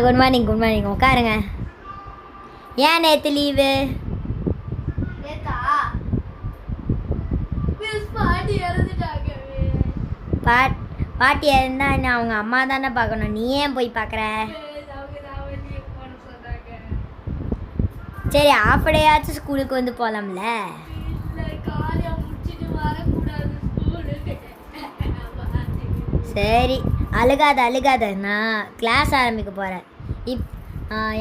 Good morning உட்காருங்க. ஏன் நேற்று லீவு? பாட்டி இருந்தா என்ன அவங்க அம்மா தானே பார்க்கணும், நீ ஏன் போய் பார்க்குற? சரி ஆஃப் டேயாச்சும் ஸ்கூலுக்கு வந்து போகலாம்ல. சரி அழுகாத, நான் கிளாஸ் ஆரம்பிக்க போகிறேன்.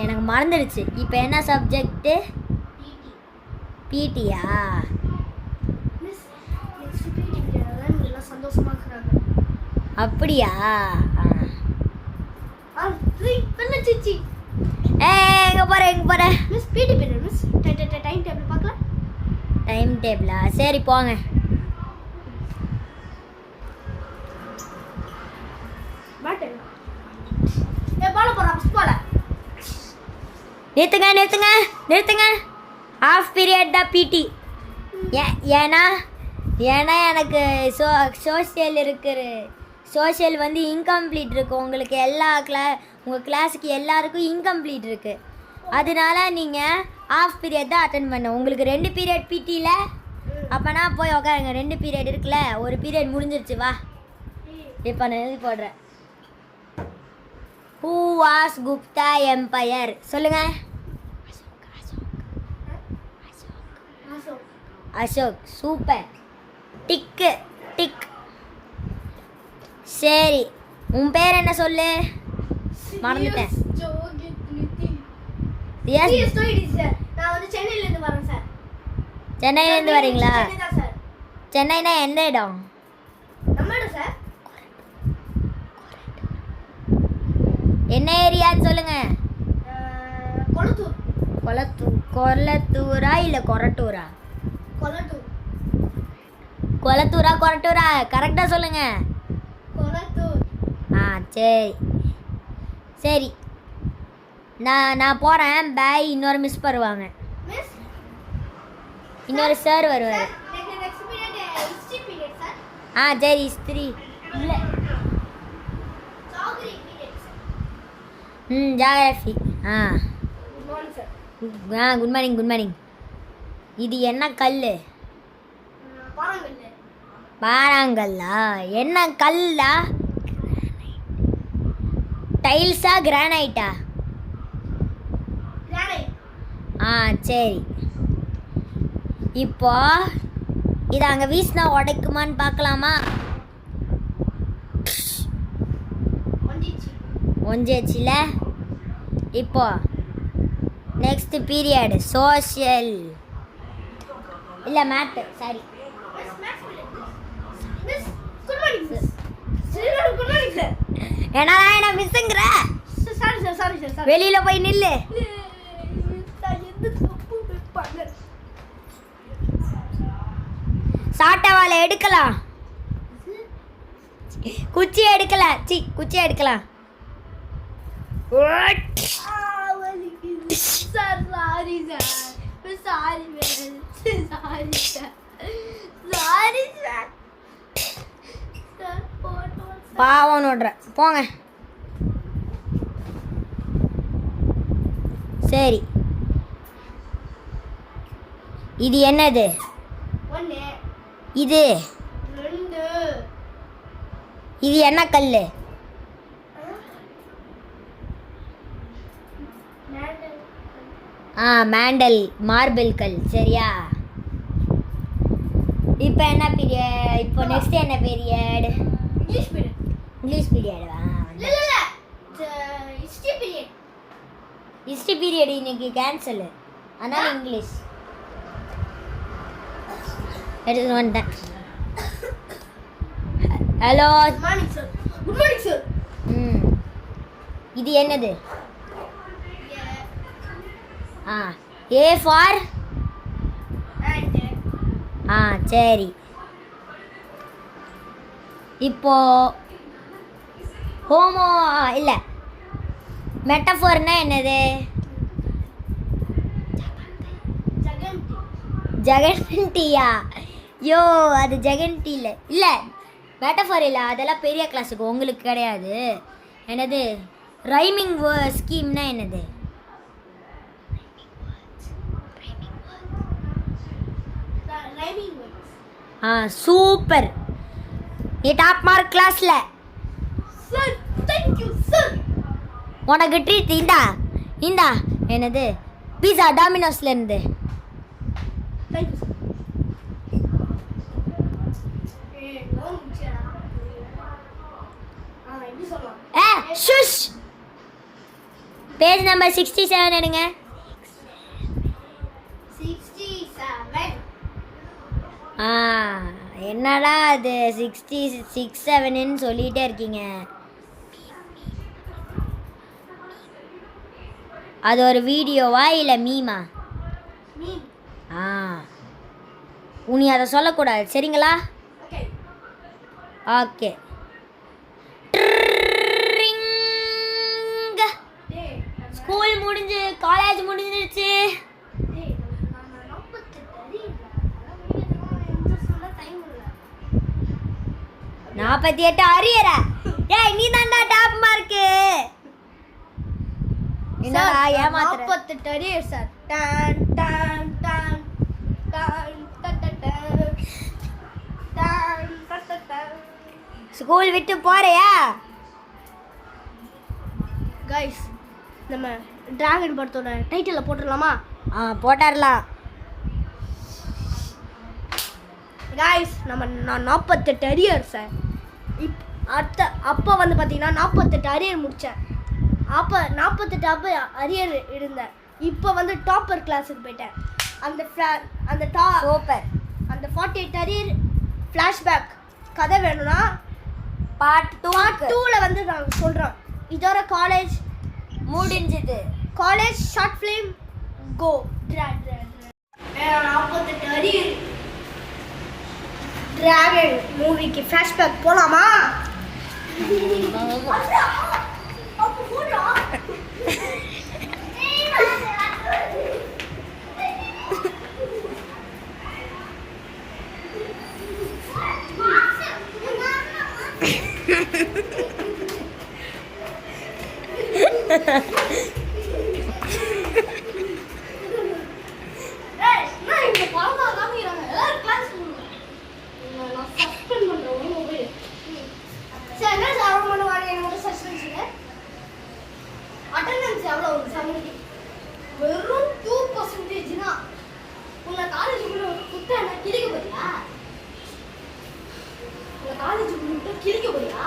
எனக்கு மறந்துடுச்சு. இப்போ என்ன சப்ஜெக்டு? பிடியா? அப்படியா? எங்கே போகிறேன்? டைம் டேபிளா? சரி போங்க. நிறுத்துங்க. ஆஃப் பீரியட் தான் பிடி. ஏன்னா எனக்கு சோஷியல் வந்து இன்கம்ப்ளீட் இருக்குது. உங்களுக்கு உங்கள் கிளாஸுக்கு எல்லாருக்கும் இன்கம்ப்ளீட் இருக்குது. அதனால நீங்கள் ஆஃப் பீரியட் தான் அட்டன் பண்ண. உங்களுக்கு 2 பீரியட் பிடியில். அப்போனா போய் உட்காருங்க. 2 பீரியட் இருக்குல்ல, ஒரு பீரியட் முடிஞ்சிருச்சு. வா இப்போ நான் எழுதி போடுறேன். Who was Gupta empire? சொல்லுங்க. அசோக். சூப்பர். டிக். சரி உன் பேர் என்ன சொல்லு? மறந்துட்டேன். சென்னையிலேருந்து வரீங்களா? சென்னைனா எந்த இடம்? என்ன ஏரியான்னு சொல்லுங்க. கொளத்தூரா இல்லை கொரட்டூரா? கொரட்டூரா கரெக்டாக சொல்லுங்க. சரி நான் போகிறேன். பாய். இன்னொரு மிஸ் வருவாங்க. இன்னொரு சார் வருவார். சரி ஹிஸ்ட்ரி இல்லை ஜியாகிரஃபி. Good morning. இது என்ன கல்? பாறாங்கல்லா? என்ன கல்லா? டைல்ஸா கிரானைட்டா? சரி. இப்போ இதை அங்கே வீசினா உடைக்குமான்னு பார்க்கலாமா? ஒஞ்சிச்சுல. இப்போ நெக்ஸ்ட் பீரியட் சோஷியல் இல்லை மேத்து. சாரி ஏன்னா என்ன மிஸ்ஸுங்கிற? வெளியில போய் நில்லு. சாட்டவாலை எடுக்கலாம். குச்சி எடுக்கலாம். பாவம் நோடுற போங்க. சரி இது என்னது? இது என்ன கல்லு? மேண்டல் மார்பிள் கல். சரியா? இப்போ என்ன பீரியட்? இப்போ நெக்ஸ்ட் என்ன period? English period. History period இன்னைக்கு கேன்சல். அதனால இங்கிலீஷ் எடுத்து வந்துட்டேன். ஹலோ. Good morning sir. இது என்னது? A for? சரி. இப்போ ஹோமோ இல்லை மெட்டஃபோர்னா என்னது? ஜெகன்டியா? யோ அது ஜெகன்டி இல்லை மெட்டஃபோர் இல்லை. அதெல்லாம் பெரிய கிளாஸுக்கு, உங்களுக்கு கிடையாது. என்னது ரைமிங் ஸ்கீம்னா என்னது? சூப்பர். நீ டாப் மார்க் கிளாஸ்ல. Sir thank you sir. உனக்கு ட்ரீட் இந்தா என்னது பீஸா டாமினோஸ்ல இருந்து. Thank you sir. ஷுஷ். பேஜ் நம்பர் 67 எடுங்க. 67. என்னடா அது 67ன்னு சொல்லிட்டே இருக்கீங்க. அது ஒரு வீடியோவா இல்லை மீமா? மீம். நீ அதை சொல்லக்கூடாது சரிங்களா? ஓகே. ஓகே. ஸ்கூல் முடிஞ்சு காலேஜ் முடிஞ்சிருச்சு. 48 அரியரா? ஏய் நீ தான்டா டாப் மார்க்கு. என்னடா ஏமாத்துற? 48 arrear sir. Don Don Don Don Don Don. School விட்டு போறியா? கைஸ் நம்ம டிராகன் படத்தோட டைட்டிலை போட்டுடலாமா? போட்டாரலாம். கைஸ் நான் 48 அரியர் சார். அப்போ வந்து பார்த்தீங்கன்னா 48 அரியர் முடித்தேன். அப்போ 48 அரியர் இருந்தேன். இப்போ வந்து டாப்பர் கிளாஸுக்கு போயிட்டேன். அந்த சூப்பர். அந்த 48 அரியர் ஃப்ளாஷ்பேக் கதை வேணும்னா பார்ட் 2ல வந்து நாங்கள் சொல்கிறோம். இதோட காலேஜ் முடிஞ்சது. காலேஜ் ஷார்ட் ஃபிலிம் கோ. 48 அரியர் டிராகன் மூவிக்கு ஃப்ளாஷ்பேக் போலாமா? வெறும் 2% தான். உங்க காலேஜுக்குள்ள குத்த என்ன கிழிக்க போறியா? உங்க காலேஜுக்குள்ள கிழிக்க போறியா?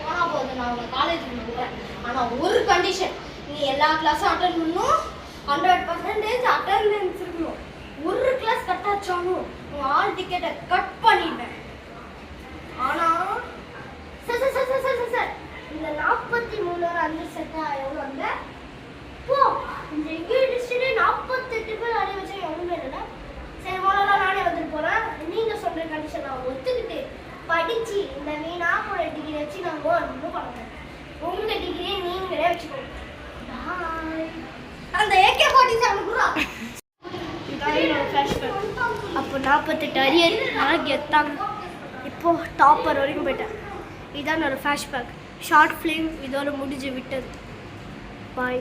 போனா போதும், நான் உங்க காலேஜுக்குள்ள போறேன். ஆனா ஒரு கண்டிஷன், நீ எல்லா கிளாஸும் அட்டெண்ட் பண்ணணும். 100% அட்டெண்டன்ஸ் இருக்கணும். ஒரு கிளாஸ் கட் ஆச்சாலும் உங்க ஆல் டிக்கெட்டை கட் பண்ணிடுவேன். ஆனா சார் இந்த 43 அந்த செட்டா எவ்வளோ அந்த போ இந்த இங்கிலீஷ் 48 பேர் அடைய வச்சா எவ்வளோ இல்லை. சரி முதல்ல நானே வந்துட்டு போகிறேன். நீங்கள் சொல்கிற கண்டிஷன் நான் ஒத்துக்கிட்டு படித்து இந்த வீணாப்போட டிகிரி வச்சு நான் ஒன்றும் பண்ணுறேன். உங்கள் டிகிரியை நீங்களே வச்சுக்கோங்க. அந்த AK-47 கூட அப்போ 48 அரியர் நான் கெத்தாங்க. இப்போது டாப்பர் வரைக்கும் போயிட்டேன். இதான் ஒரு ஃப்ளாஷ்பேக். ஷார்ட் ஃபிலிம் இதோட முடிஞ்சு விட்டது. பாய்.